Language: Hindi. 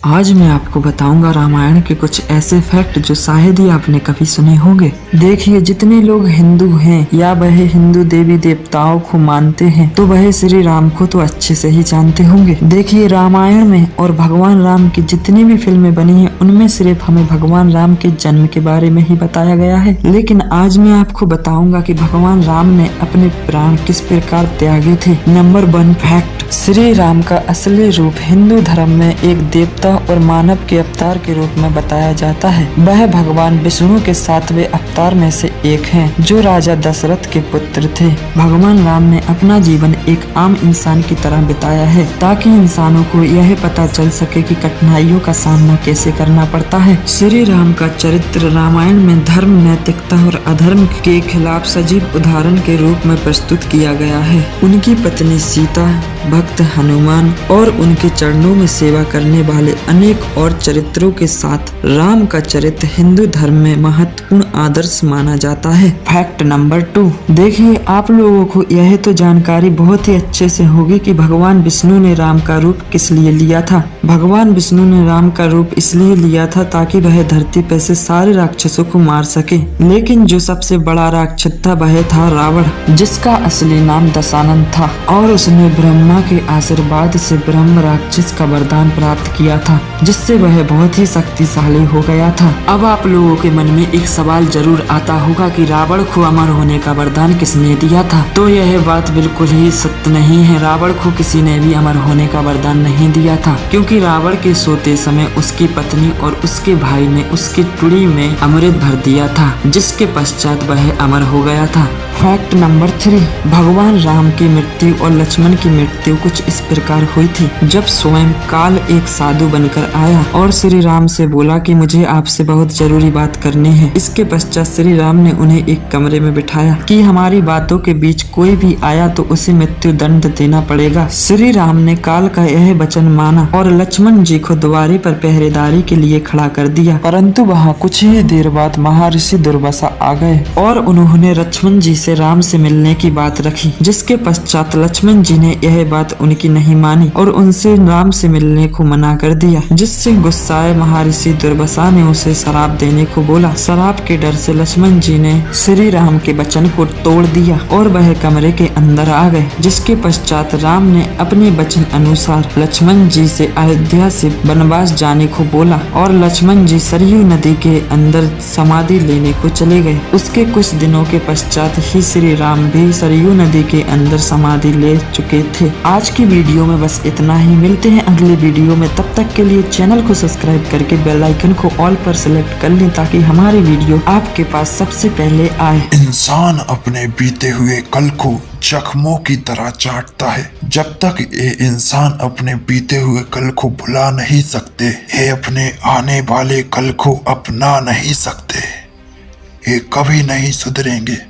आज मैं आपको बताऊंगा रामायण के कुछ ऐसे फैक्ट जो शायद ही आपने कभी सुने होंगे। देखिए, जितने लोग हिंदू हैं या वह हिंदू देवी देवताओं को मानते हैं तो वह श्री राम को तो अच्छे से ही जानते होंगे। देखिए, रामायण में और भगवान राम की जितनी भी फिल्में बनी हैं उनमें सिर्फ हमें भगवान राम के जन्म के बारे में ही बताया गया है। लेकिन आज मैं आपको बताऊंगा कि भगवान राम ने अपने प्राण किस प्रकार त्यागे थे। नंबर 1 फैक्ट, श्री राम का असली रूप हिंदू धर्म में एक देवता और मानव के अवतार के रूप में बताया जाता है। वह भगवान विष्णु के 7वें अवतार में से एक हैं, जो राजा दशरथ के पुत्र थे। भगवान राम ने अपना जीवन एक आम इंसान की तरह बिताया है ताकि इंसानों को यह पता चल सके कि कठिनाइयों का सामना कैसे करना पड़ता है। श्री राम का चरित्र रामायण में धर्म, नैतिकता और अधर्म के खिलाफ सजीव उदाहरण के रूप में प्रस्तुत किया गया है। उनकी पत्नी सीता, भक्त हनुमान और उनके चरणों में सेवा करने वाले अनेक और चरित्रों के साथ राम का चरित्र हिंदू धर्म में महत्वपूर्ण आदर्श माना जाता है। फैक्ट नंबर 2, देखिए, आप लोगों को यह तो जानकारी बहुत ही अच्छे से होगी कि भगवान विष्णु ने राम का रूप किस लिए लिया था। भगवान विष्णु ने राम का रूप इसलिए लिया था ताकि वह धरती पर से सारे राक्षसों को मार सके। लेकिन जो सबसे बड़ा राक्षस था वह था रावण, जिसका असली नाम दशानन था और उसने ब्रह्मा के आशीर्वाद से ब्रह्म राक्षस का वरदान प्राप्त किया था, जिससे वह बहुत ही शक्तिशाली हो गया था। अब आप लोगों के मन में एक सवाल जरूर आता होगा कि रावण को अमर होने का वरदान किसने दिया था। तो यह बात बिल्कुल ही सत्य नहीं है। रावण को किसी ने भी अमर होने का वरदान नहीं दिया था, क्योंकि रावण के सोते समय उसकी पत्नी और उसके भाई ने उसकी टुड़ी में अमृत भर दिया था, जिसके पश्चात वह अमर हो गया था। फैक्ट नंबर 3, भगवान राम की मृत्यु और लक्ष्मण की मृत्यु कुछ इस प्रकार हुई थी। जब स्वयं काल एक साधु बनकर आया और श्री राम से बोला कि मुझे आपसे बहुत जरूरी बात करनी है। इसके पश्चात श्री राम ने उन्हें एक कमरे में बिठाया कि हमारी बातों के बीच कोई भी आया तो उसे मृत्यु दंड देना पड़ेगा। श्री राम ने काल का यह वचन माना और लक्ष्मण जी को द्वारे पर पहरेदारी के लिए खड़ा कर दिया। परंतु वहाँ कुछ ही देर बाद महर्षि दुर्वासा आ गए और उन्होंने लक्ष्मण जी से राम से मिलने की बात रखी, जिसके पश्चात लक्ष्मण जी ने यह बात उनकी नहीं मानी और उनसे राम से मिलने को मना कर दिया, जिससे गुस्साए महर्षि दुर्वासा ने उसे शराब देने को बोला। शराब के डर से लक्ष्मण जी ने श्री राम के वचन को तोड़ दिया और वह कमरे के अंदर आ गए, जिसके पश्चात राम ने अपने वचन अनुसार लक्ष्मण जी से अयोध्या से वनवास जाने को बोला और लक्ष्मण जी सरयू नदी के अंदर समाधि लेने को चले गए। उसके कुछ दिनों के पश्चात ही श्री राम भी सरयू नदी के अंदर समाधि ले चुके थे। आज की वीडियो में बस इतना ही। मिलते हैं अगले वीडियो में, तब तक के लिए चैनल को सब्सक्राइब करके बेल आइकन को ऑल पर सेलेक्ट कर लें ताकि हमारी वीडियो आपके पास सबसे पहले आए। इंसान अपने बीते हुए कल को जख्मों की तरह चाटता है। जब तक ये इंसान अपने बीते हुए कल को भुला नहीं सकते, ये अपने आने वाले कल को अपना नहीं सकते, ये कभी नहीं सुधरेंगे।